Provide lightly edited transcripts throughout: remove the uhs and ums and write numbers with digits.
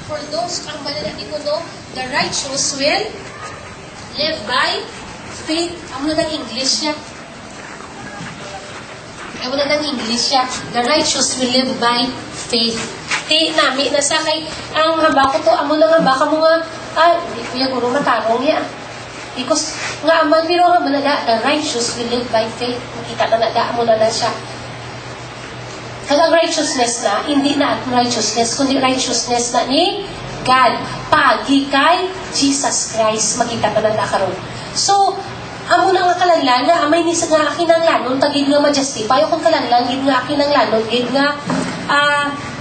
For those ang malalaki ko no, the righteous will live by faith. Amo na ng English niya. The righteous will live by faith. Ti nami na sa kay ang haba ko to amo na nga baka mo nga di kuya guro matarong ya. Because nga aman biro nga manada the righteous will live by faith. Makita na nada mo na siya. Kaya righteousness na, hindi na at righteousness, kundi righteousness na ni God. Pagi kay Jesus Christ, makita ka na karon. So, amo na nga kalanlan na amay ni sa nga kinanglanon, tagid nga ma-justify, o kung kalanlan, gid nga kinanglanon, gid nga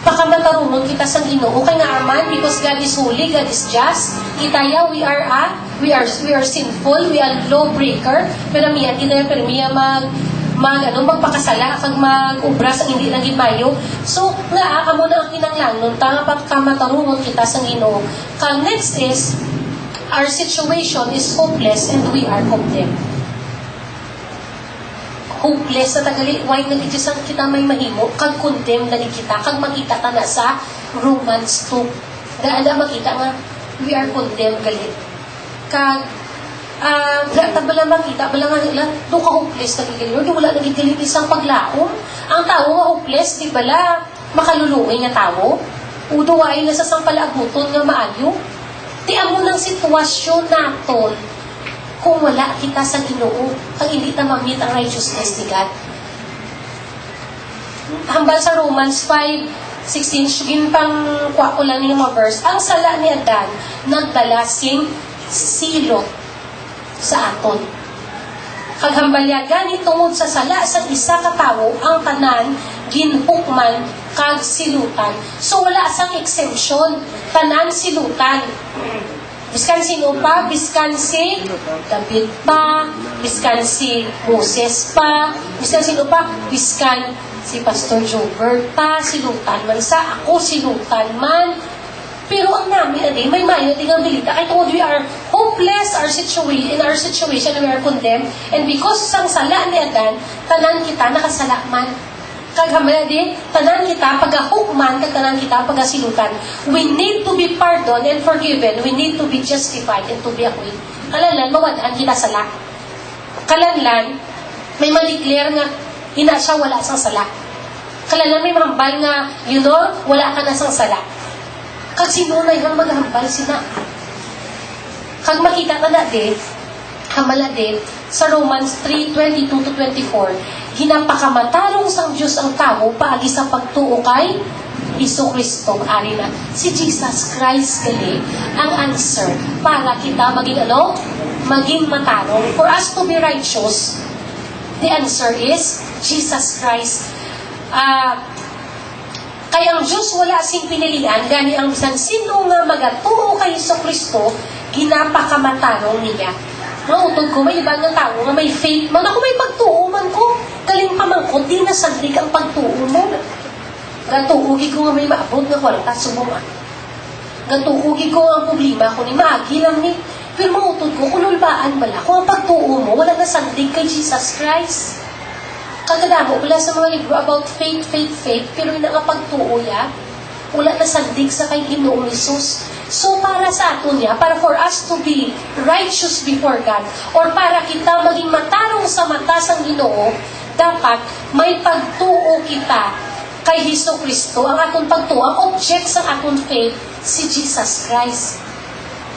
pakamatarungon kita sa Ginoo kay nga aman, because God is holy, God is just. Itaya, we are sinful, we are lawbreaker, pero miya, kita miya magpakasala kag mag-ubra sa hindi lang gimayo. So nga amo na ang kinanglanon tanga pagkamatarungon kita sa Ginoo. Kang next is our situation is hopeless and we are condemned. Hopeless sa tagali why nagijisang kita may mahimo kag condemned na kita kag makita ta na sa Romans 2. Daala makita nga we are condemned galit. Kag bala makita, bala nga nila, doon ka hopeless nagigilin. Di wala nagigilin isang paglaom. Ang tao nga hopeless, di bala makaluluoy nga tao. Uduwain na sa sang palaaguton nga maayo. Di amo ng sitwasyon naton kung wala kita sa Ginoo, kang hindi ta mamit ang righteousness ni God. Hambal sa Romans 5:16, sugin pang kwa ko lang yung mga verse, ang sala ni Adan, nagdala sing silot sa aton. Kaghambalyagan tungod sa sala sa isa ka tawo ang tanan ginhukman kag silutan. So wala sang exemption, tanan silutan. Biskan sino pa, biskan si David pa, biskan si Moses pa, biskan sino pa, biskan si Pastor Jobert pa, silutan man sa ako, silutan man. Pero ang namin, may mayo tingang bilita. Kahit kung we are hopeless, in our situation, we are condemned. And because sang sala ni Adan, tanan kita nakasalaman. Kaghamala din, tanan kita pagahukman, kag tanan kita pagasilutan. We need to be pardoned and forgiven. We need to be justified and to be acquitted. Kalanlan, mawadaan kita sala. Kalanlan, may ma-declare nga, ina siya wala sang sala. Kalanlan, may mahambal nga, wala ka na sang sala. Kag sinunay hang maghambal sina. Kag makita ka na din, hamala din, sa Romans 3:22-24, hinapakamatarong sang Diyos ang tao paagi sa pagtuo kay Jesucristo. Ari na, si Jesus Christ gali ang answer para kita maging maging matarong. For us to be righteous, the answer is Jesus Christ. Kaya ang Diyos wala sing pinilian, gani ang bisan sino nga magatuo kay Jesucristo, ginapakamatarong niya. Mautod ko, may ibang nga tao nga may faith man. Ako may pagtuo man ko. Galing pa man ko, di nasandig ang pagtuo mo. Gatuugi ko nga may maabot nga kwarta, sumuma. Gatuugi ko ang problema ko ni maagi lang ni. Pero mautod ko, kunulbaan bala. Kung ang pagtuo mo, wala nasandig kay Jesus Christ. Kagadamo, wala sa mga libro about faith, pero yung nakapagtuo ya, wala na sandig sa kay Ginoong Hesus. So, para sa ato niya, para for us to be righteous before God, or para kita maging matarong sa mata sa Ginoo, dapat may pagtuo kita kay Jesucristo. Ang atong pagtuo, ang object sa atong faith, si Jesus Christ.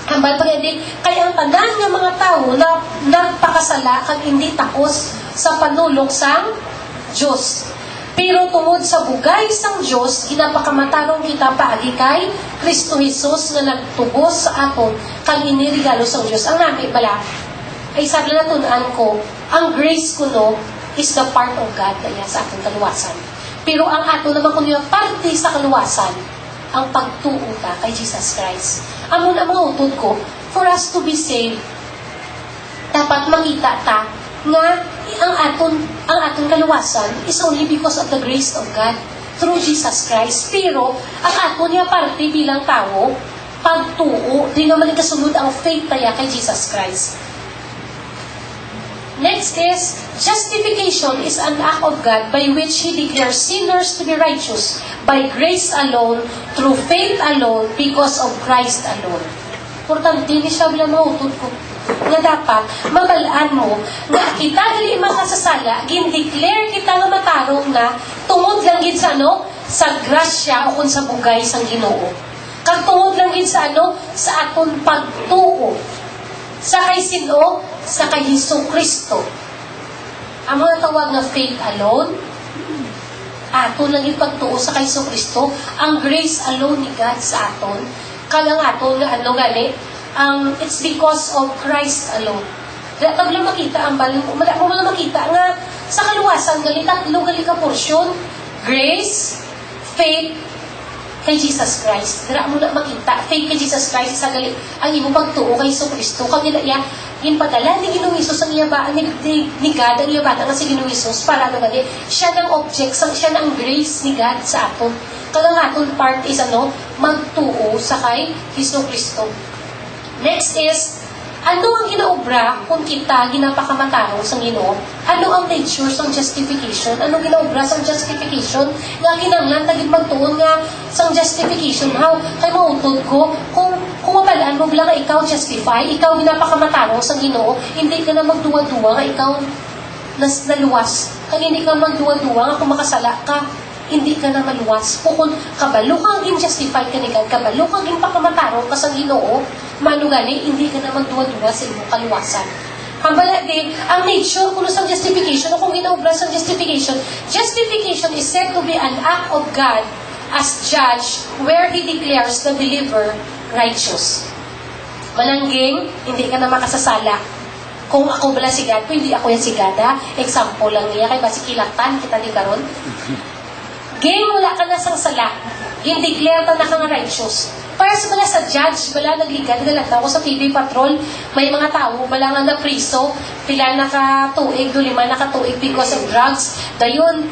Hambal pa din, kaya ang tanan ng mga tao na nagpakasala kag hindi takos sa panulong sang Diyos. Pero tungod sa bugay sang Diyos, ginapakamatarong kita paagi kay Kristo Jesus nga nagtubos sa aton kag inirigalo sang Diyos. Ang nami bala, ay sabi na tunan ko, ang grace ko is the part of God kaya sa atong kaluwasan. Pero ang ato naman kuno yung parte sa kaluwasan, ang pagtuo ta kay Jesus Christ. Amo na mga utod ko, for us to be saved, dapat makita ta nga ang aton kaluwasan is only because of the grace of God through Jesus Christ. Pero ang aton niya parte bilang tao, pagtuo, di naman kasunod ang faith tayo kay Jesus Christ. Next is Justification is an act of God by which He declares sinners to be righteous by grace alone, through faith alone, because of Christ alone. Importante ni siya bilang mautod ko. Nga dapat, mabalaan mo, nga kita gali makasasala, gin-declare kita nga matarong nga, tungod lang gid sa ano? Sa grasya o kung sa bugay sang Ginoo. Kag tungod lang gid sa ano? Sa aton pagtuo. Sa kay sino? Sa kay Hesus Kristo. Ang mga tawag na faith alone, aton lang ipagtuo sa kay Hesus Kristo, ang grace alone ni God sa aton, kalang aton nga ano gani, it's because of Christ alone. Dahil pag lang makita ang balang, mo lang makita nga sa kaluwasan, gali tatlo gali ka porsyon, grace, faith, kay Jesus Christ. Dira mo na makita, faith kay Jesus Christ, isa gali, ang imo pagtuo kay Hesus Kristo, kag nila ginpadala ni Ginoong Hesus ang iyabaan ni God, ang iyabaan nga si Ginoong Hesus, para ano gali, siya ng object, siya ng grace ni God sa aton. Kaya nga aton part is ano, magtuo sa kay Hesus Kristo. Next is, ano ang ginaobra kung kita ginapakamatarong sa Ginoo? Ano ang nature sang justification? Ano ginaobra sang justification? Nga kinanglan tagid magtuon nga sang justification. How? Kay mautod ko, kung mabalaan mo lang nga ikaw justify, ikaw ginapakamatarong sa Ginoo, hindi ka na magduwa-duwa nga ikaw naluwas. Kaya hindi ka magduwa-duwa nga kung makasala ka, hindi ka na maluwas. Kung kabalo kang in-justify ka ni God, kabalo kang in-pakamatarong ka sa Ginoo, manugani, hindi ka na magduwa-duwa sa iyong kaluwasan. Hambala din, ang nature kung sa justification, o kung ginaobra sa justification, justification is said to be an act of God as judge where He declares the believer righteous. Malangging, hindi ka na makasasala. Kung ako bala si God, kung hindi ako yan si God, ha? Example lang niya, kay basi kilatan, kita di karon. Game, wala ka na sang sala. Gin-declare ta na kang righteous. Para sa bala sa judge, bala nagligad, galata ko sa TV Patrol, may mga tao, bala nga na priso, pila nakatuig, lima nakatuig because of drugs. Dayon,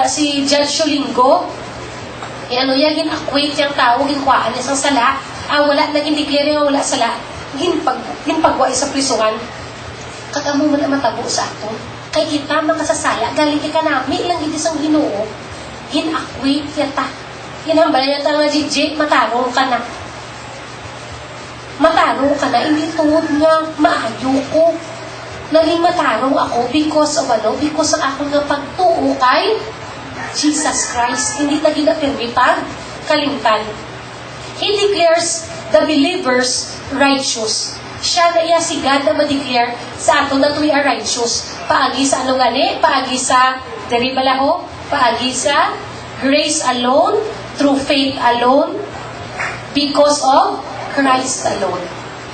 si Judge Sholingo, ano yan, gin-acquaint yung tao, ginkuhaan niya sang sala, wala, naging-declare nga wala sala, ginpagwa sa prisuhan. Kagamo mo na matabo sa ato. Kay kita makasasala, galing ka nami, ilang hindi sang Ginoo, gin-acquaint yata. Ginambala yata nga jijik, matarong ka na. Matarong ka na, hindi tungod nga maayo ko. Naging matarong ako because of ano? Because ng akong nga pagtuo kay Jesus Christ. Hindi na ginapirmipag, kalimtan. He declares the believers righteous. Siya na iya si God na ma-declare sa ato na we are righteous. Paagi sa ano gani? Paagi sa, dari balaho? Paagi sa grace alone, through faith alone, because of Christ alone.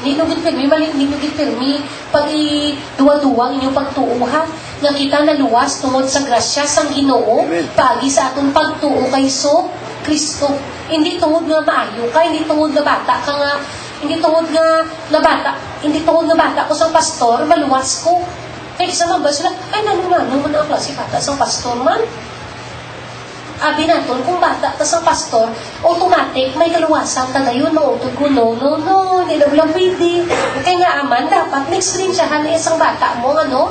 Hindi nyo gitpirmi, hindi nyo gitpirmi pag i-duwa-duwang inyong pagtuuhan nga kita naluwas tungod sa grasya sang Ginoo, paagi sa atong pagtuo kay Hesus Kristo. Hindi tungod nga maayo ka, hindi tungod nga bata ka nga, hindi tungod nga bata ko sa pastor, maluwas ko. Kaya sa mga sila, ay nanunano man ang klase bata sa pastor man. Abi naton, kung bata ka sa pastor, automatic, may kaluwasan ka ngayon, mautod ko, no, hindi na wala pwede. Kaya nga aman, dapat mix rin siya na isang bata mo, ano?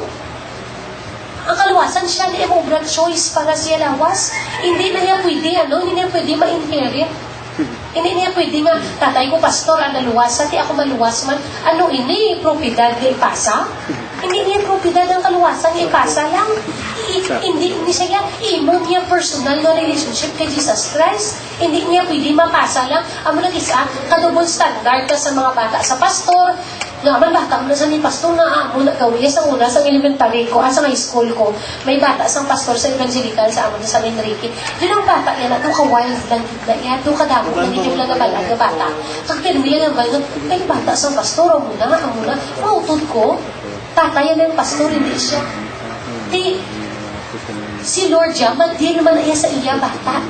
Ang kaluwasan siya na yung brand choice para siya lawas. Hindi na niya pwede, ano? Hindi niya pwede ma-inherit. Hindi niya pwede nga, tatay ko pastor, ang naluwasan, di ako maluwas man. Ano ini? Propiedad na ipasa? Hindi niya propiedad ang kaluwasan, ipasa lang. Hindi siya imo niya personal na relationship kay Jesus Christ. Hindi niya pwede mapasa lang. Amo lang isa, kadubol standard ka sa mga bata sa pastor. Nga man bata mo na sa ni pastor na amo na gawin sa una sa elementary ko, sa high school ko. May bata sang pastor sa evangelical sa amo na sa Enrique. Yun ang bata yan, ito ka wild lang gitna yan, ito ka damo na hindi lang nabalag na bata. Kagpirmi lang naman, may bata sang pastor, amo na, mautod ko. Tatay yan ang pastor, hindi siya. Si Lord Jamal, di naman na iya sa iya bata.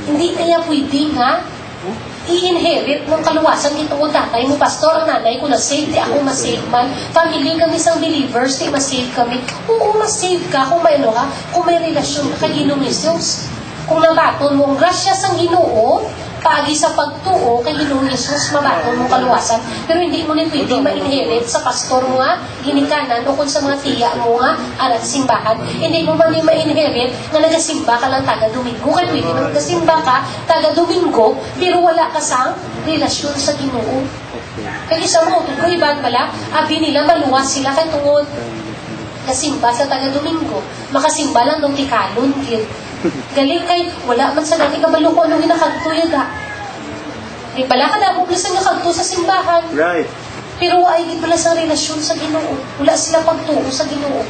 Hindi na iya pwede nga i-inherit ng kaluwasan kito o tatay mo, pastor, ang nanay ko na-save, di ako ma-save man. Family kami sang believers, di ma-save kami. Oo, ma-save ka kung may ano ka, kung may relasyon ka kay Ginoong Hesus. Kung nabaton mo ang grasya sang Ginoo, paagi sa pagtuo kay Ginoong Jesus, mabaton mo kaluwasan, pero hindi mo ni pwede ma-inherit sa pastor mo nga, ginikanan, o kung sa mga tiya mo nga, alat simbahan, hindi mo man ma-inherit na nagasimba ka lang taga-Domingo. Kaya pwede mo nagasimba ka taga-Domingo, pero wala ka sa relasyon sa Ginoo. Kaya isa mo, ko ibang pala, abi nila maluwas sila kay tungod kasimba sa taga-Domingo. Makasimba lang nung tikalon, kid. Galing kay, wala man sa dati kabalo ko anong hinakagto yun ha. Di pala ka na bublasan nga kagto sa simbahan. Right. Pero ay di pala sa relasyon sa Ginoo. Wala sila pagtuo sa Ginoo.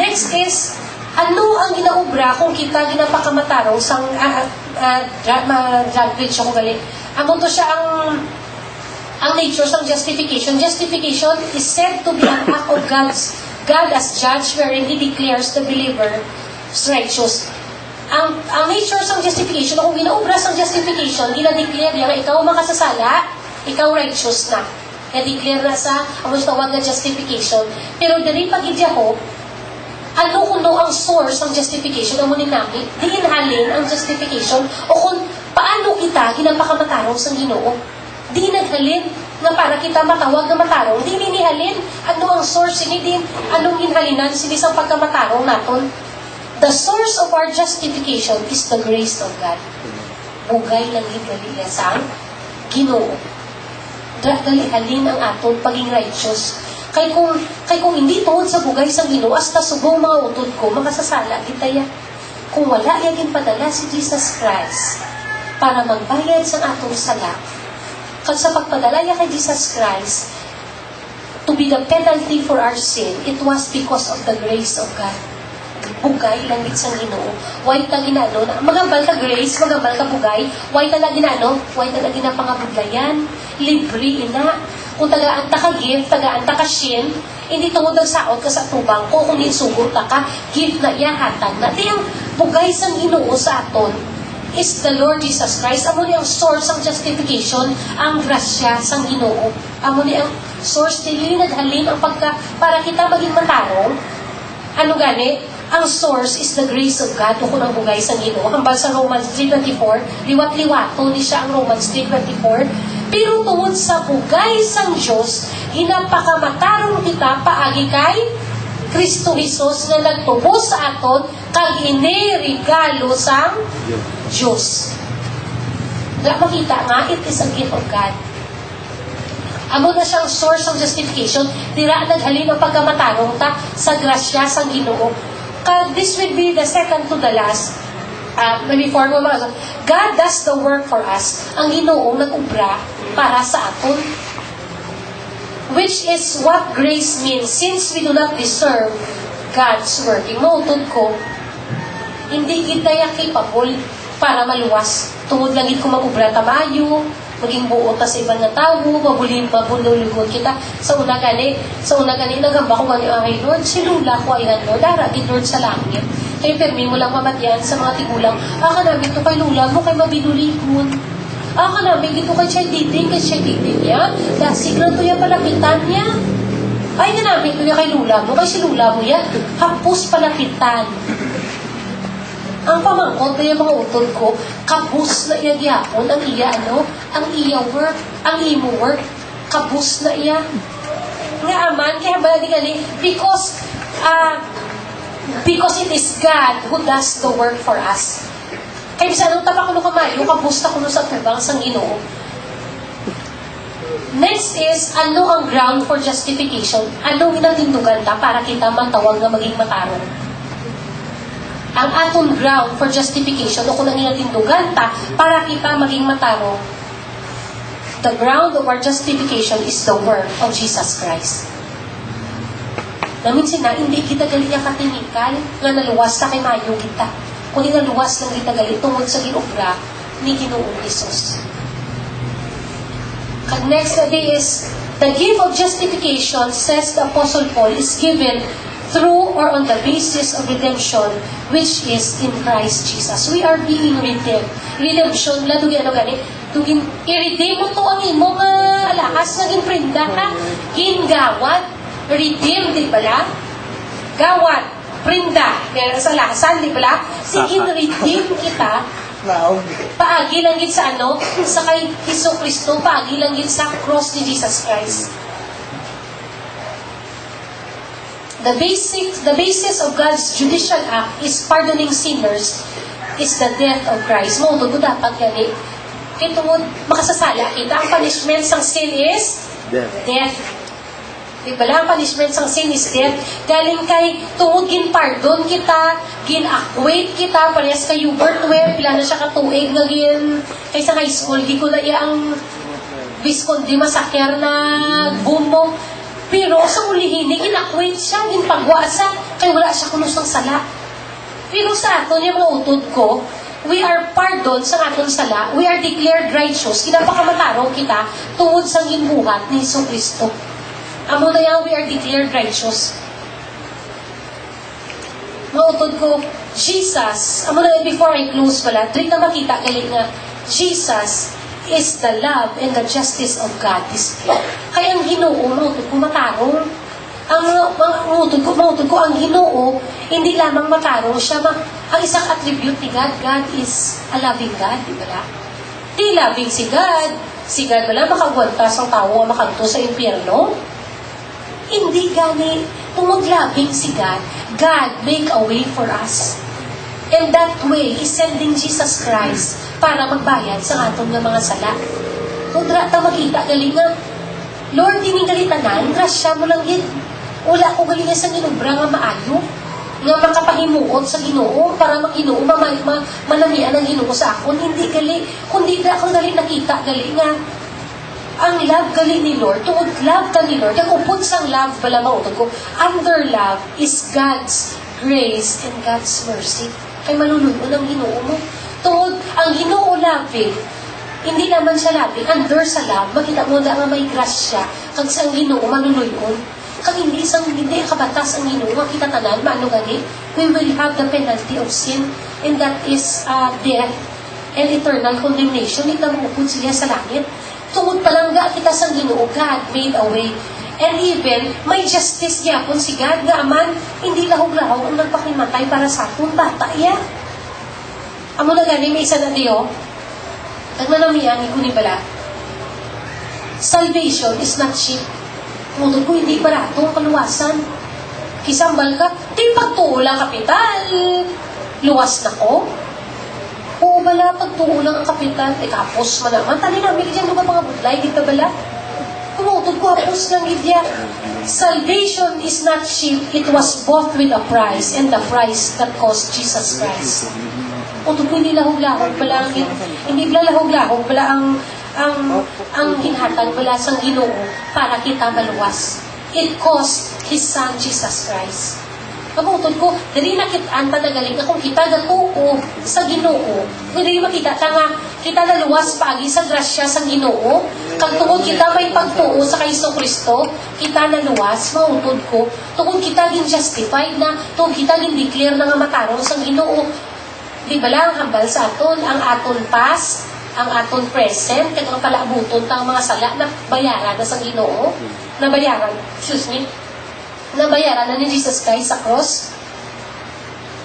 Next is, ano ang ginaobra kung kita ginapakamatarong sang mag-bridge ako gali. Amo to siya ang nature ng justification. Justification is said to be an act of God as judge wherein He declares the believer righteous. Ang nature ng justification, kung ginaobra sa justification, gina-declare niya nga ikaw makasasala, ikaw righteous na. Na-declare na sa, ang tawag na justification. Pero dali pag-idya ko, ano kuno ang source ng justification, ang munin namin, diin halin ang justification, o kung paano kita ginapakamatarong sa Ginoo. Di naghalin nga para kita matawag na matarong, di ninihalin. Ano ang source ini din? Anong inhalinan sila sa pagkamatarong naton? The source of our justification is the grace of God. Bugay lang higali sa Ginoo. Dalihalin ang aton paging righteous. Kay kung hindi tungod sa bugay sa Ginoo, hasta subong mga utod ko, makasasala kita ya. Kung wala yagin padala si Jesus Christ para magbayad sa atong sala, kung sa pagpadala niya kay Jesus Christ to be the penalty for our sin, it was because of the grace of God. Bugay lang sa Ginoo. Why ta ginano? Magambal ka grace, magambal ka bugay. Why ta ginano? Why ta ginapangabuglayan? Libre ina. Kung tagaan ta ka gift, tagaan ta ka shin, hindi tungod ang saot ka sa tubang ko, kung nisugot ka, gift na iya, hatag na. Di ang bugay sa Ginoo sa aton is the Lord Jesus Christ. Amo ni ang source ng justification, ang grasya sa Ginoo. Amo ni ang source, dili naghalin ang para kita maging matarong. Ano gani? Ang source is the grace of God, kung ang bugay sa Ginoo. Hambal sa Romans 3:24, liwat-liwato ni siya ang Romans 3:24. Pero tungod sa bugay sang Diyos, ginapakamatarong kita paagi kay Kristo Jesus na nagtubos sa aton kag inirigalo sang Diyos. Nga makita nga, it is a gift of God. Amo na siyang source ng justification, dira naghalin ang pagkamatarong ta sa grasya sang Ginoo. Kag this will be the second to the last. Before mo mga God does the work for us. Ang Ginoo nag-ubra para sa aton. Which is what grace means. Since we do not deserve God's working. Mautod ko, hindi kita capable para maluwas. Tungod lang ko mag-ubra tamayo, maging buo ta sa ibang na tao, mabululugon kita. Sa una gani, nagamba ko gani, ay Lord, sinula ko ay Lord, daragin Lord sa langit. Kaya permi mo lang mamatyan sa mga tigulang, namin to kay lula mo, kay mabinuligon. Namin ito kay siya diding niya. Dasig lang to yan palapitan niya. Ay, namin to yan kay lula mo, kay si lula mo yan, hapos palapitan. Ang pamangkot na yung mga utod ko, kabus na iya gyapon, ang iya work, ang imo work, kabus na iya. Nga aman, kaya ba gali, because it is God who does the work for us. Kaya bisa nung tapakulo kamayo, kabus na kuno sa tubang sang Ginoo. Next is, ano ang ground for justification? Ano ginatindugan ta para kita matawag na maging matarong? Ang atong ground for justification o kung ang inatindugan ta para kita maging matarong, the ground of our justification is the work of Jesus Christ. Namin sina, hindi kita gali niya katinikal nga naluwas sa kay mayo kita. Kung naluwas lang kita gali tungod sa ginobra ni Ginoong Jesus. And next day is, the gift of justification, says the Apostle Paul, is given through or on the basis of redemption, which is in Christ Jesus. We are being redeemed. Redemption, ladugin gani? I-redeem mo to ang imong alakas, naging prenda ka. Gingawad, redeem, di pala? Gawad, prenda, kaya sa lahasan, di pala? Sige, redeem kita Paagi lang gid sa ano? Sa kay Hesus Kristo, paagi lang gid sa cross ni Jesus Christ. The basis of God's judicial act is pardoning sinners is the death of Christ. Mo to dapat gani. Kay tungod makasasala kita, ang punishment sang sin is death. Di ba lang, punishment sang sin is death. Galing kay tungod pardon kita, gin-acquaint kita, parehas kay Hubert Webb, pila na siya katuig nga kaysa high school, di ko na ang Visconde Massaker na boom mo. Pero sa ulihin, gin-acquaint siya, gin-pagwasa, kay wala siya kunusang sala. Pero sa aton, yung mga utod ko, we are pardoned sa aton sala, we are declared righteous, kinapakamatarong kita tungod sa ginbuhat ni Hesus Kristo. Amo na yan, we are declared righteous. Mga utod ko, Jesus, amo na yan, before I close pala, drink na makita, galing nga, Jesus is the love and the justice of God displayed. Kaya ang Ginoo, mga utod ko, matarong. Ang mga utod ko, ang Ginoo, hindi lamang matarong siya, ang isang attribute ni God, God is a loving God, di ba la? Di loving si God wala makagwanta sa tao ang makanto sa impyerno. Hindi gani, tungod loving si God, God make a way for us. And that way is sending Jesus Christ para magbayad sa atong mga sala. Kung ta makita, galing nga, Lord, dinigalitan grasya mo lang yun. Wala ko galing sa ginubra nga maayo, nga makapahimuot sa Ginoo, para mag-Ginoo, malamian ang Ginoo sa akon. Hindi gali, kundi na ako gali nakita, gali nga, ang love gali ni Lord, tungod love ka ni Lord, yung upod sang love, bala mautod ko, under love is God's grace and God's mercy. Kay maluluyo ng Ginoo mo. Tungod, ang Ginoo loving, hindi naman siya loving, under sa love, makita mo na nga may grasya, kag sa Ginoo maluluyon. Kag hindi kabatas ang Ginoo, makita tanan, maano gani, we will have the penalty of sin, and that is death and eternal condemnation. Ito maupod siya sa langit. Tungod palangga kita sa Ginoo, God made a way. And even, may justice yapon si God, nga aman, hindi lahog-lahog ang nagpakimatay para sa atong bata, yeah. Amo na gani, may isa na diyo, nagmanamiyan, ni bala, salvation is not cheap. Mutod ko, hindi barato ang kaluwasan. Kisambal ka, di pagtuulang kapital, luwas na ko. Oo bala, pagtuulang ang kapital, kapos man naman, tali namin dyan, lupa mga budlay, di ka bala? Kumutod ko, hapos lang idya. Salvation is not cheap, it was bought with a price, and the price that cost Jesus Christ. Mutod ko, hindi lahog-lahog pala, hindi pala lahog-lahog pala ang hinhatag pala sa Ginoo para kita maluwas. It cost His Son, Jesus Christ. Pagutod ko, dali nakitaan pa nagaling akong kita natuo sa Ginoo. Dali makita ta nga, kita naluwas paagi sa grasya sa Ginoo. Kag tungod kita may pagtuo sa Hesus Kristo, kita naluwas, mautod ko. Tungod kita gin justified na, tungod kita gin declare na nga matarong sa Ginoo. Di ba lang hambal sa aton, ang aton past, ang aton present, kag ang palaabuton tang mga sala na bayaran na sa Ginoo, na bayaran na ni Jesus Christ sa cross.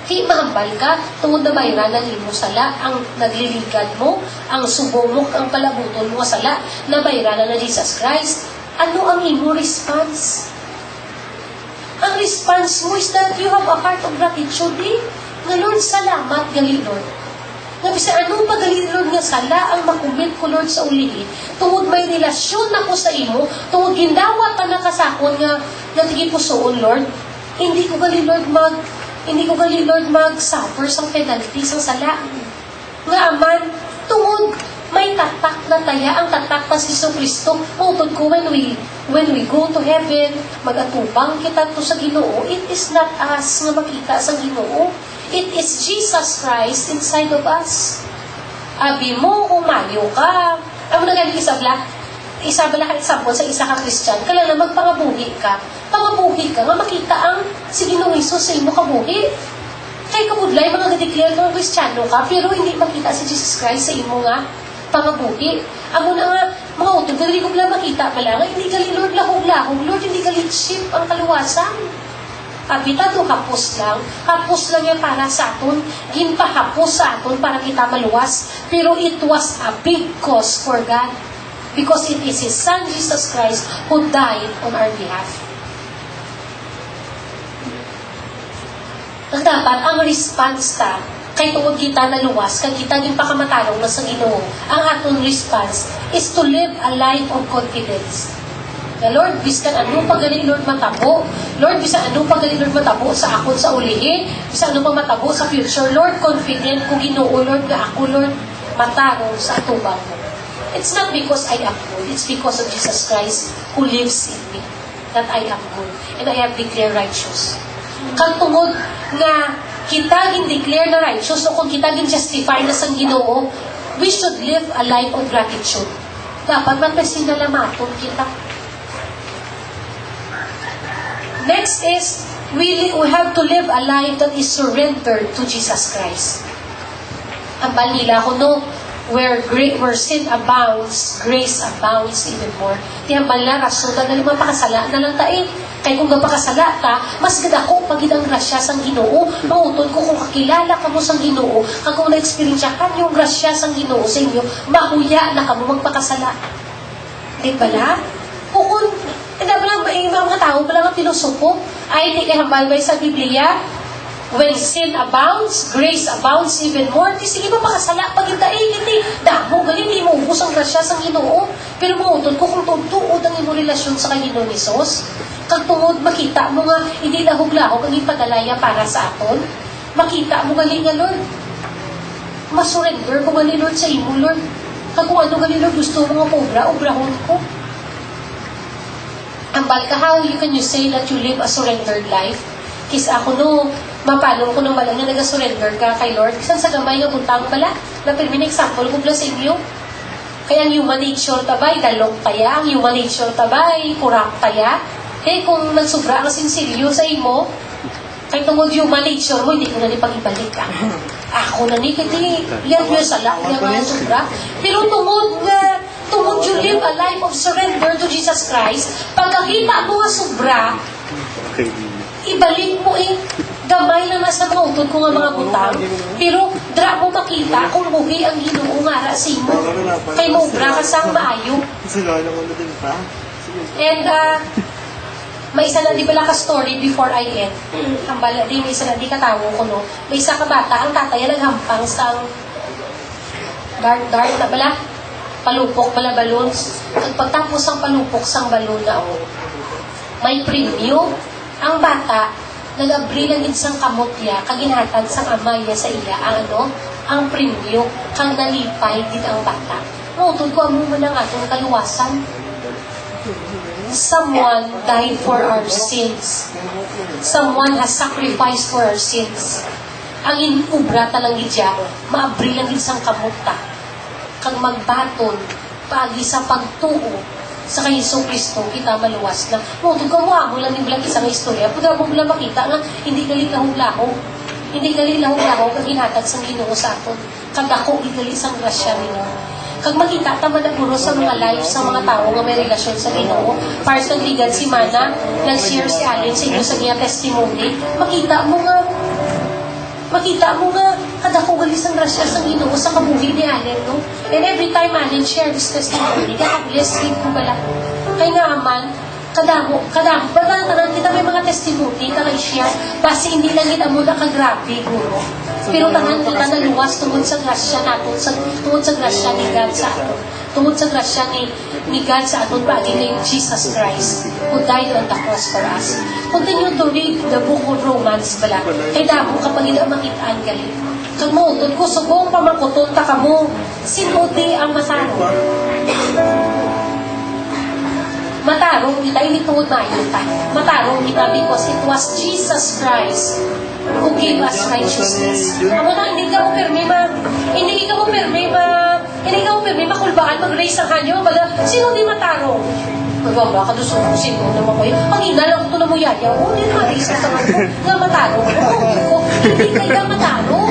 Di mahambal ka, tungod na bayaran na imo sala, ang nagliligad mo, ang subong mo, ang palabuton mo sala, na bayaran na Jesus Christ. Ano ang imo response? Ang response mo is that you have a heart of gratitude, nga Lord, salamat, gali Lord. Nga bisa anong pagaling Lord nga sala ang makumit ko Lord sa ulihin. Tungod may relasyon ako sa imo, tungod gindawat pa nakasakon nga tigi pusoon Lord. Hindi ko gali Lord mag-suffer sa penalty sa sala. Nga aman, tungod may tatak na taya, ang tatak pa si Hesus Kristo. Utod ko when we go to heaven, magatubang kita to sa Ginoo, it is not us nga makita sa Ginoo. It is Jesus Christ inside of us. Abi mo, umayo ka. Ang nagaling isabla ka example sa isa ka Christian, kailangan magpangabuhi ka. Pangabuhi ka, nga makita ang si Ginoong Hesus sa imo kabuhi. Kay kabudlay, mga na-declare kang Kristiyano ka, pero hindi makita si Jesus Christ sa imo nga pangabuhi. Amo na nga, mga utod, hindi ko pala makita pala nga, hindi gali Lord lahog-lahog. Lord, hindi gali cheap ang kaluwasan. Abitado hapos lang yan para sa aton, ginpahapos sa aton para kita maluwas. Pero it was a big cause for God. Because it is His Son, Jesus Christ, who died on our behalf. Ang dapat, ang response ta, kay tuod kita naluwas, kay kita ginpakamatarong na sa Ginoo, ang aton response is to live a life of confidence. Na Lord, biskan ano pagaling Lord matabo. Lord, bisan ano pagaling Lord matabo sa akon sa ulihi. Bisan ano pang matabo sa future. Lord, confident kung Ginoo Lord nga ako Lord matarong sa atubang mo. It's not because I am good. It's because of Jesus Christ who lives in me that I am good. And I have declared righteous. Kang tungod nga kita gin-declare na righteous o kung kita gin-justify na sang Ginoo, we should live a life of gratitude. Dapat magpasinalamaton kita. Next is, we have to live a life that is surrendered to Jesus Christ. Ang nila ko no, where sin abounds, grace abounds even more. Di ang nila rason na naman pakasala na lang tayo. Kaya kung gapakasala ta, mas gadako pagid ang grasya sang Ginoo. Mautod ko kung kakilala ka mo sang Ginoo, kung na-experiensyahan yung grasya sang Ginoo sa inyo, mahuya na ka mo magpakasala. Di ba la? Kung may mga tao pala nga pilosopo, ay di kahambal ba sa Biblia, when sin abounds, grace abounds even more. Di sige ba makasala pag hindi damo, galing di mo ubos ang grasya sa Ginoo. Pero mautod ko kung tuod ang imo relasyon sa Ginoo ni Jesus, kag tungod makita mo nga hindi lahog-lahog ang ipadalaya para sa aton. Makita mo gali nga Lord, masurrender ko gali Lord sa imo Lord. Kag kung ano gali Lord gusto mo nga pobra, obrahon ko. Ambal ka, how can you say that you live a surrendered life? Kis ako no, mapalong ko nung bala na nag-surrender ka kay Lord. Kisan sa gamay nga buntang bala, na pirmin example ko pala sa inyo. Kaya ang human nature tabay, dalong taya, ang human nature tabay, kurang taya. Eh kung nagsubra ang sinsilyo sa imo, kay tungod human nature mo, hindi ko na pag-ibalik ka. Ako na ni, kasi yan yung salak, yan ang sobra. Pero tungod you live a life of surrender to Jesus Christ, pagkakita mo nga sobra, ibalik mo gamay na nasa mga utod ko nga mga butang, pero dra mo makita kung buhi ang Ginoo nga sa imo. Kay mo obra ka sang maayo. And, may isa na di bala ka story before I end. Ang bala din, may isa na di katawo ko no. May isa ka bata, ang tataya naghampang sang dark na bala. Palupok bala balloons. At pagtapos ang palupok sang balon na may preview. Ang bata, nag-abri lang din sang kamotya, kaginhatag sang amay niya sa iya, ang preview, kang nalipay din ang bata. Mautod ko amo man ang atong kaluwasan. Someone died for our sins. Someone has sacrificed for our sins. Ang inubra talang gidya, maabri lang din sang kamota. Kang magbaton, pagi sa pagtuo sa kay Hesus Kristo, kita maluwas na. Mautod ko mo lang yung bilang isang istorya. Pagka mo lang makita nga, hindi galing lahog-lahog. Hindi galing lahog-lahog ang hinatag sang Ginoo sa aton. Kadako, igali sang grasya nila. Kag makita tama na puro sa mga life sa mga tao nga may relasyon sa Ginoo. Para sa ligad si Mana, nag-share si Allen sa inyo sa niya testimony, makita mo nga kadako gali sang grasya sa Ginoo sa kabuhi ni Allen, no? And every time Allen share this testimony, bless him ko bala. Kaya nga aman, kadamo, parang kita may mga testimony na share, basi hindi lang kita mo nakagrabe, guro. Pero tanan kita naluwas tungod sa grasya natin, tungod sa grasya ni God sa atin. Tungod sa grasya ni God sa atin, bagay kay Jesus Christ, who died on the cross for us. Continue to read the book of Romans, bala. Kaya damo kapag hindi makitaan galing. Kag mautod ko, subong pamakuton ta ka mo, sinudi ang matarong. Matarong kita, hindi tungod maayos ta. Matarong kita because it was Jesus Christ who gave us righteousness. Amo na, hindi ka mo perme makulbaan, mag-raise ang hanyo, sino di matarong? Magwamba ka doon sa sino naman kayo. Ang inalang ko na mo yaya, hindi na ma-raise ka sa mga nga matarong. Hindi kayo matarong.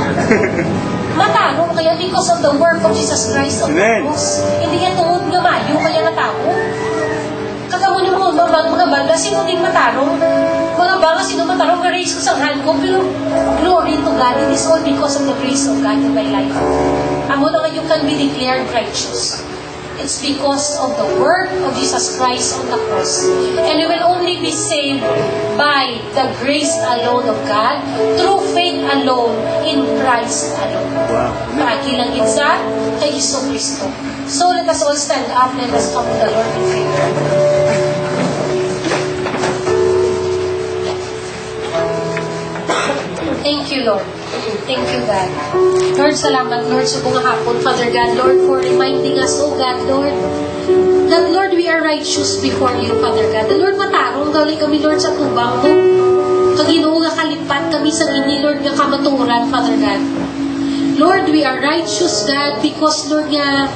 Matarong kaya because of the work of Jesus Christ on the cross. Hindi yan tungod nga mayo kaya natao. Kagamo niyo mga banda, sino din matarong? Mga Iba nga sino matarong nga-raise ko sa hand ko, pero glory to God, it is all because of the grace of God in my life. Amo na nga you can be declared righteous. It's because of the work of Jesus Christ on the cross. And we will only be saved by the grace alone of God, through faith alone, in Christ alone. Pakilang itsa kay Iso Kristo. So let us all stand up and let us come to the Lord in prayer. Thank you, Lord. Thank you, God. Lord, salamat, Lord, sa bunga hapon, Father God, Lord, for reminding us, oh God, Lord, that, Lord, we are righteous before you, Father God. The Lord, matarong gali kami, Lord, sa tubang mo. Kaginoo nga kalipat kami sa gini, Lord, nga kamaturan, Father God. Lord, we are righteous, God, because, Lord, nga,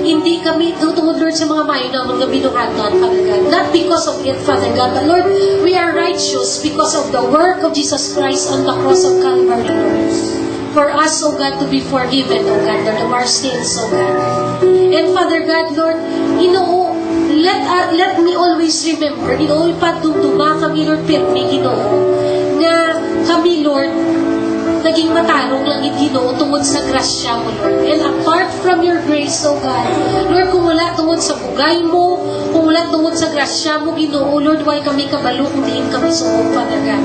hindi kami tutungod, Lord, sa mga mayo na mga binuhatan, Father God. Not because of it, Father God, but Lord, we are righteous because of the work of Jesus Christ on the cross of Calvary, Lord. For us, O God, to be forgiven, O God, Lord, of our sins, O God. And Father God, Lord, Ginoo, let me always remember, Ginoo, ipadumduma kami, Lord, pirmi, Ginoo, nga kami, Lord, naging matarong lang Ginoo tungod sa grasya mo, Lord. And apart from your grace, oh God, Lord, kung wala tungod sa bugay mo, kung wala tungod sa grasya mo, Ginoo, Lord, why kami kabalo kung diin kami suong, Father God.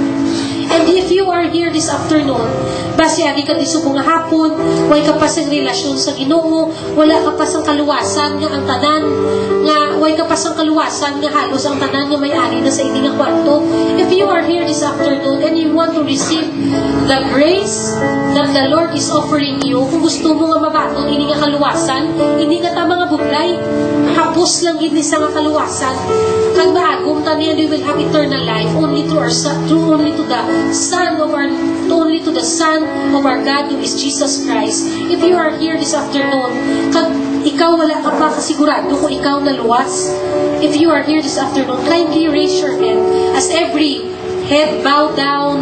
And if you are here this afternoon, basi agi ka di subong hapon, way ka pa sang relasyon sa Ginoo, wala ka pa sang kaluwasan nga ang tanan, nga way ka pa sang kaluwasan nga halos ang tanan nga may-ari na sa ini nga kwarto. If you are here this afternoon and you want to receive the grace that the Lord is offering you, kung gusto mo nga mabaton ini nga kaluwasan, hindi nga ta mga bublay, hapos lang ini sa nga kaluwasan. Kag maagom tani, and we will have eternal life only to the Son of our God, who is Jesus Christ. If you are here this afternoon, kag ikaw wala ka pa kasigurado kung ikaw naluwas, if you are here this afternoon, kindly raise your hand as every head bow down,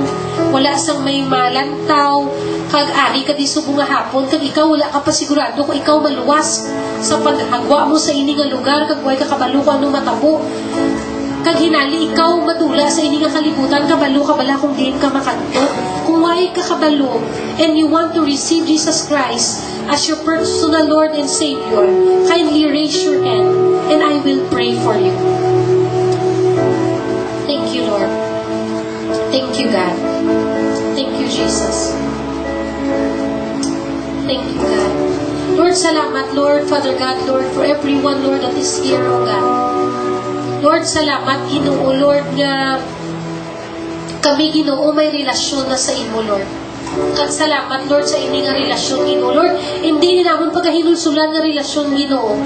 wala sang may malantaw, kag ari ka di subong nga hapon, kag ikaw wala ka pa sigurado kung ikaw maluwas sa paghagwa mo sa ini nga lugar, kag way ka kabalo ka nung matabo, kag hinali ikaw matula sa ini nga kalibutan, kabalo ka bala kung diin ka makanto. Kung way ka kabalo and you want to receive Jesus Christ as your personal Lord and Savior, kindly raise your hand and I will pray for you. Thank you, Lord. Thank you, God. Thank you, Jesus. Thank you, God. Lord, salamat, Lord, Father God, Lord, for everyone, Lord, that is here, O God. Lord, salamat, Ginoo, Lord, nga kami, Ginoo, may relasyon na sa imo, Lord. At salamat, Lord, sa ini nga relasyon, Ginoo. Lord, hindi naman pagkahinulsulan nga relasyon, Ginoo.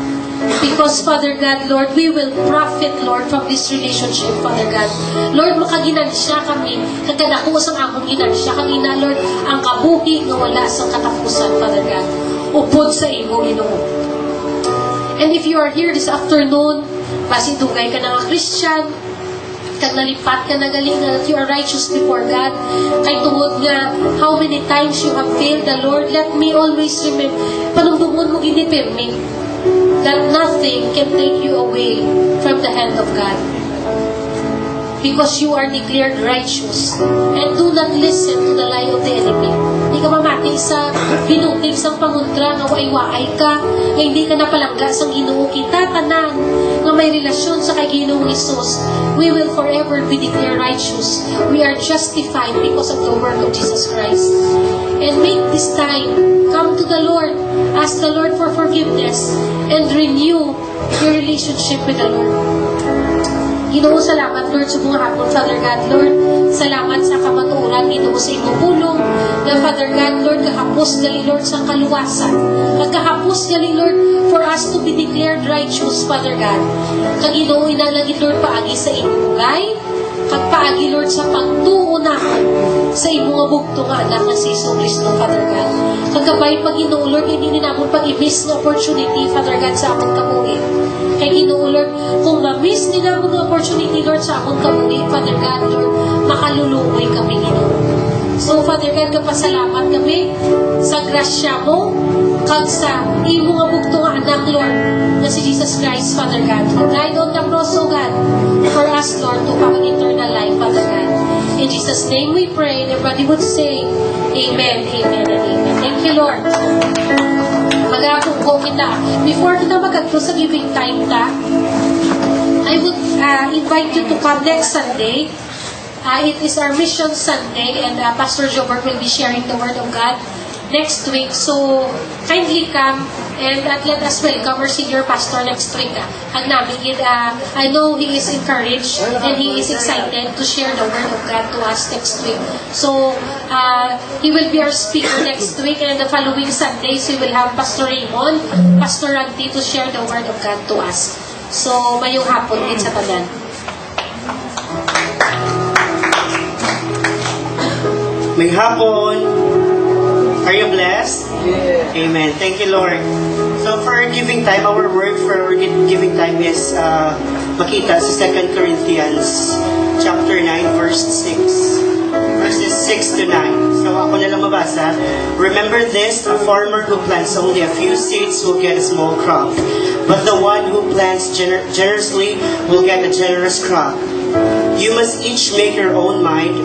Because, Father God, Lord, we will profit, Lord, from this relationship, Father God. Lord, makaginansya kami, kagkadako sa among ginansya kanina, Lord, ang kabuhi nga wala sa katapusan, Father God. Upod sa imo, Ginoo. And if you are here this afternoon, basi dugay ka na nga Christian, kag nalipat ka na galing that you are righteous before God, kay tungod nga how many times you have failed the Lord, let me always remember, panumdumon mo ginipirmi, that nothing can take you away from the hand of God. Because you are declared righteous. And do not listen to the lie of the enemy. Hindi ka mamati sa binutig sa panguntra nga waay-waay ka, nga hindi ka napalangga sa Ginoo kita, tanan, nga may relasyon sa kay Ginoong Isus. We will forever be declared righteous. We are justified because of the work of Jesus Christ. And make this time, come to the Lord, ask the Lord for forgiveness, and renew your relationship with the Lord. Ginoo, salamat, Lord, sa mga hapon, Father God, Lord. Salamat sa kamaturan, Ginoo, sa imong pulong. Na, Father God, Lord, kahapos gali, Lord, sa kaluwasan. Kahapos gali, Lord, for us to be declared righteous, Father God. Kag Ginoo, inalagit, Lord, paagi sa imong bugay. Kag paagi, Lord, sa pagtuo naman sa imong nga bugto nga anak na si Iso Kristo, Father God. Kagabay pag Ginoo, Lord, hindi ninamon pag-i-miss na opportunity, Father God, sa among kabuhi. Kay Ginoo, Lord, kung ma-miss nila ang opportunity, Lord, sa akong kabuhi, Father God, Lord, makaluluoy kami, Ginoo. So, Father God, kapasalamat kami sa grasya mo, kag sa imo nga bugto nga anak, Lord, na na si Jesus Christ, Father God, who died on the cross, O God, for us, Lord, to have an eternal life, Father God. In Jesus' name we pray, and everybody would say, Amen, Amen, and Amen. Thank you, Lord. Mag-aapungko kita. Before kita mag-agpo sa giving time ta, I would invite you to come next Sunday. It is our Mission Sunday, and Pastor Jobert will be sharing the Word of God next week. So, kindly come and let us welcome our senior pastor next week. I know he is encouraged and he is excited to share the Word of God to us next week. So, he will be our speaker next week, and the following Sundays we will have Pastor Raymond, Pastor Randy to share the Word of God to us. So, mayong hapon din sa tanan. May hapon. Are you blessed? Yeah. Amen. Thank you, Lord. So for our giving time, our word for our giving time is makita sa 2 Corinthians chapter 9, verse 6. Verses 6 to 9. So ako na lang mabasa. Remember this, a farmer who plants only a few seeds will get a small crop. But the one who plants generously will get a generous crop. You must each make your own mind.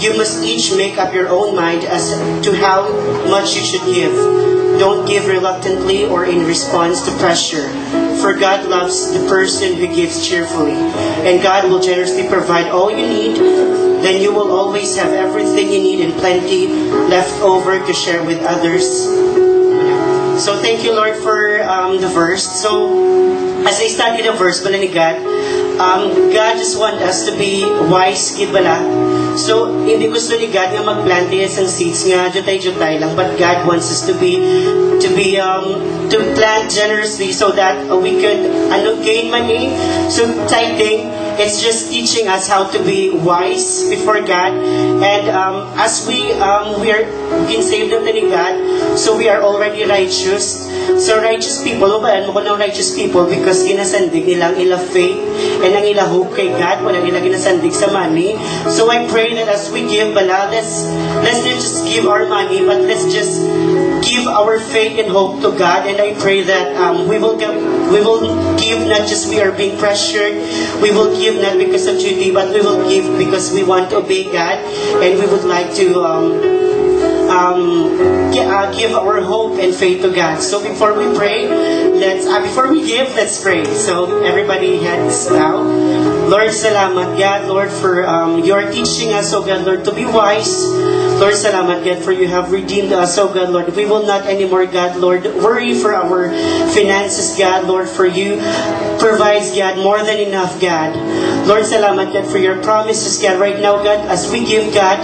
You must each make up your own mind as to how much you should give. Don't give reluctantly or in response to pressure. For God loves the person who gives cheerfully. And God will generously provide all you need. Then you will always have everything you need and plenty left over to share with others. So thank you, Lord, for the verse. So as I study the verse, God just want us to be wise, gid bala. So, hindi gusto ni God nga mag-plant isang seeds nga jutay-jutay lang, but God wants us to plant generously so that we could gain money. So, tithing, it's just teaching us how to be wise before God. And as we are being saved unto ni God, so we are already righteous. So righteous people, mabaan mo ko ng righteous people because ginasandig nilang ila faith and ang ila hope kay God, wala nila ginasandig sa money. So I pray that as we give, bala, let's not just give our money, but let's just give our faith and hope to God. And I pray that we will give not just we are being pressured, we will give not because of duty, but we will give because we want to obey God, and we would like to give our hope and faith to God. So before we pray, before we give, let's pray. So everybody hands down. Lord, salamat God, Lord, for your teaching us, oh God, Lord, to be wise. Lord, salamat God, for you have redeemed us, oh God, Lord. We will not anymore, God, Lord, worry for our finances, God, Lord, for you provides, God, more than enough, God. Lord, salamat God, for your promises, God, right now, God, as we give, God,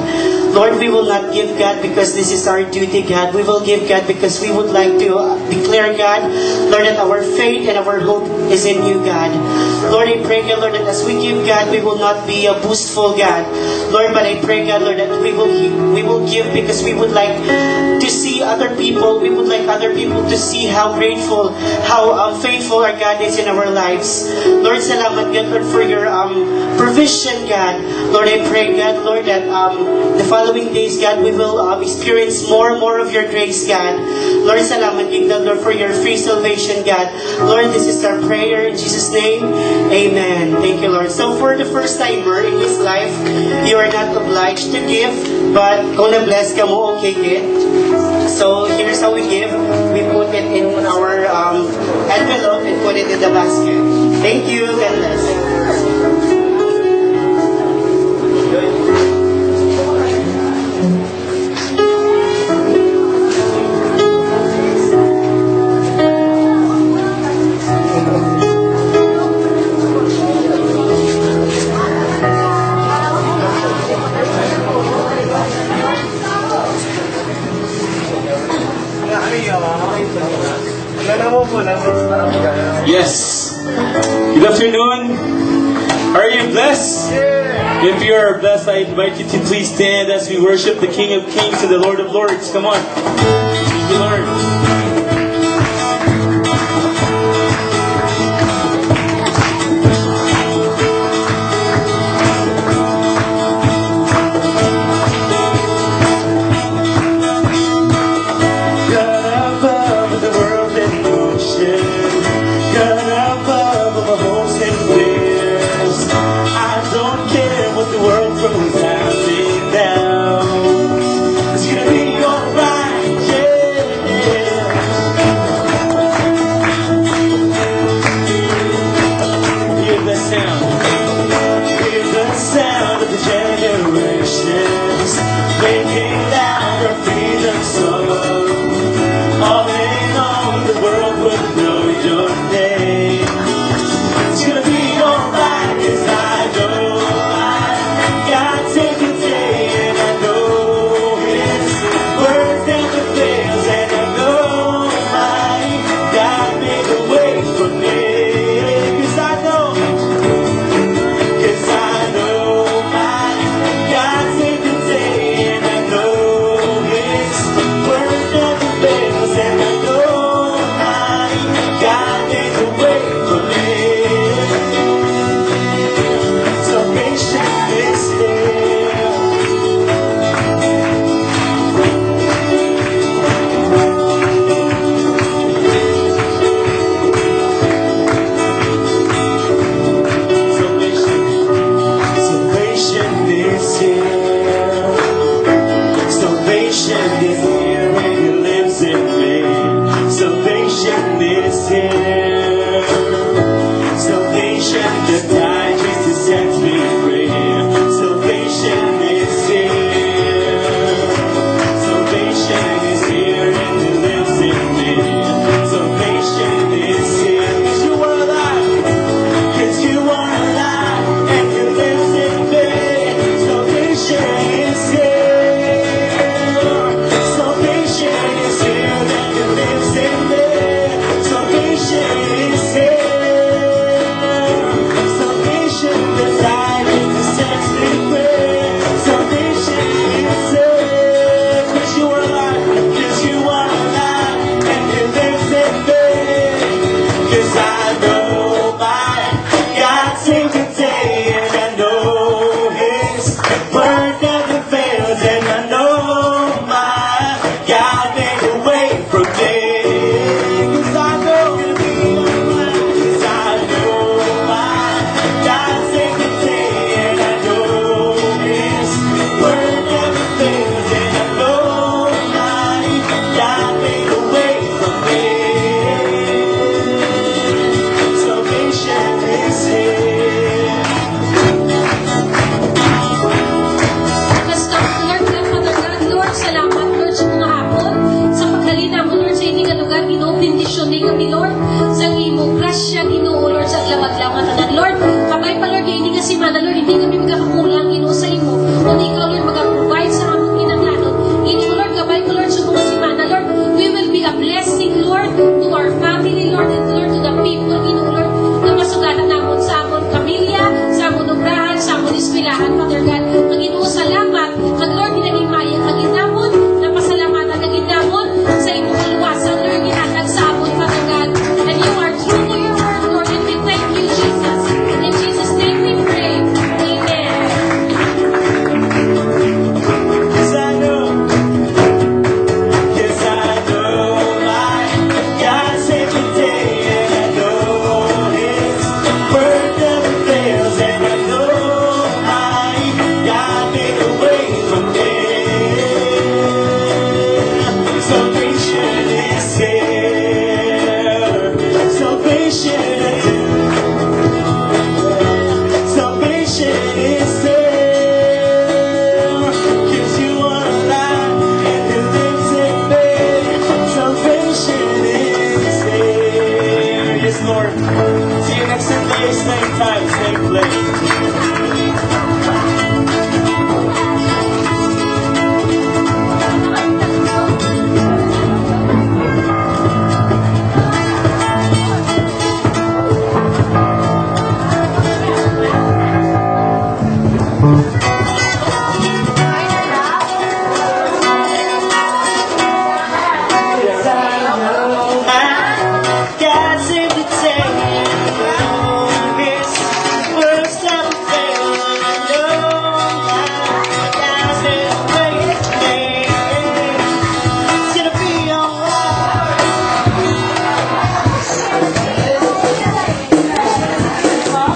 Lord, we will not give, God, because this is our duty, God. We will give, God, because we would like to declare, God, Lord, that our faith and our hope is in you, God. Lord, I pray, God, Lord, that as we give, God, we will not be a boastful, God. Lord, but I pray, God, Lord, that we will give because we would like to see other people, we would like other people to see how grateful, how faithful our God is in our lives. Lord, salamat, God, Lord, for your provision, God. Lord, I pray, God, Lord, that the following days, God, we will experience more and more of your grace, God. Lord, salamat, God, Lord, for your free salvation, God. Lord, this is our prayer in Jesus' name. Amen. Thank you, Lord. So for the first timer in his life, you are not obliged to give, but kung na-bless ka mo, okay, good. So here's how we give. We put it in our envelope and put it in the basket. Thank you. God bless. Yes. Good afternoon. Are you blessed? If you are blessed, I invite you to please stand as we worship the King of Kings and the Lord of Lords. Come on. Thank you, Lord. God above the world and ocean, your name. It's gonna be alright, 'cause I know God's taking day, and I know His word never fails, and I know my God made a way for me. 'Cause I know my God's taking day, and I know His word never fails, and I know my God made a way for me. Salvation is here. Salvation is here. Salvation is here, and He lives in me. Salvation is here. Salvation, the died Jesus sets me free. Salvation is here. Salvation is here, and He lives in me. Salvation is here, 'cause you are alive. 'Cause you are alive, and He lives in me. Salvation is here. Salvation is here, and He lives in me. Salvation is here. Salvation that died and sets me free. Salvation is here. 'Cause you are alive, 'cause you are alive, and He lives in me. 'Cause I know my God saved the day, and I know His word never fails, and I know my God made a way for me. 'Cause I know, 'cause I know my God saved the day, and I know His word never fails, and I know my God made a way for me. Salvation is here. Basta, Lord, Father God, Lord, salamat, Lord, sa mga hapon. Sa paghalina mo, Lord, sa ining lugar, Ginoo, bendisyon ni kami, Lord. Sa imong grasya, Ginoo, Lord, sa lawag-law nga tanan, Lord. Kabay pa, Lord, kaya hindi ka simana, Lord, hindi kami magkakakulang, Ginoo, sa imo. Kung ikaw, Lord, mag-provide sa among kinanglanon. Ginoo, Lord, kabay pa, Lord, sa mga simana, Lord. We will be a blessing, Lord, to our family, Lord, and Lord, to the people, Ginoo, Lord, na masugatan namon sa amon pamilya, sa amon obrahan, sa amon eskwelahan, Father God. Ang Ginoo, salamat. Ang Lord, ginagimaya, ang ginamon, na pasalamatan, ang ginamon, sa imong kaluwasan, Lord, ginatag sa amon, Father God. And you are true to your word, Lord, and we thank you, Jesus. In Jesus' name we pray. Amen. 'Cause I know my God saved the day, and I know His word never fails, and I know my God made a way for me. Salvation is here. Salvation is here. Salvation is here. 'Cause you are alive, and He lives in me. Salvation is here. Yes, Lord. See you next Sunday, same time, same place.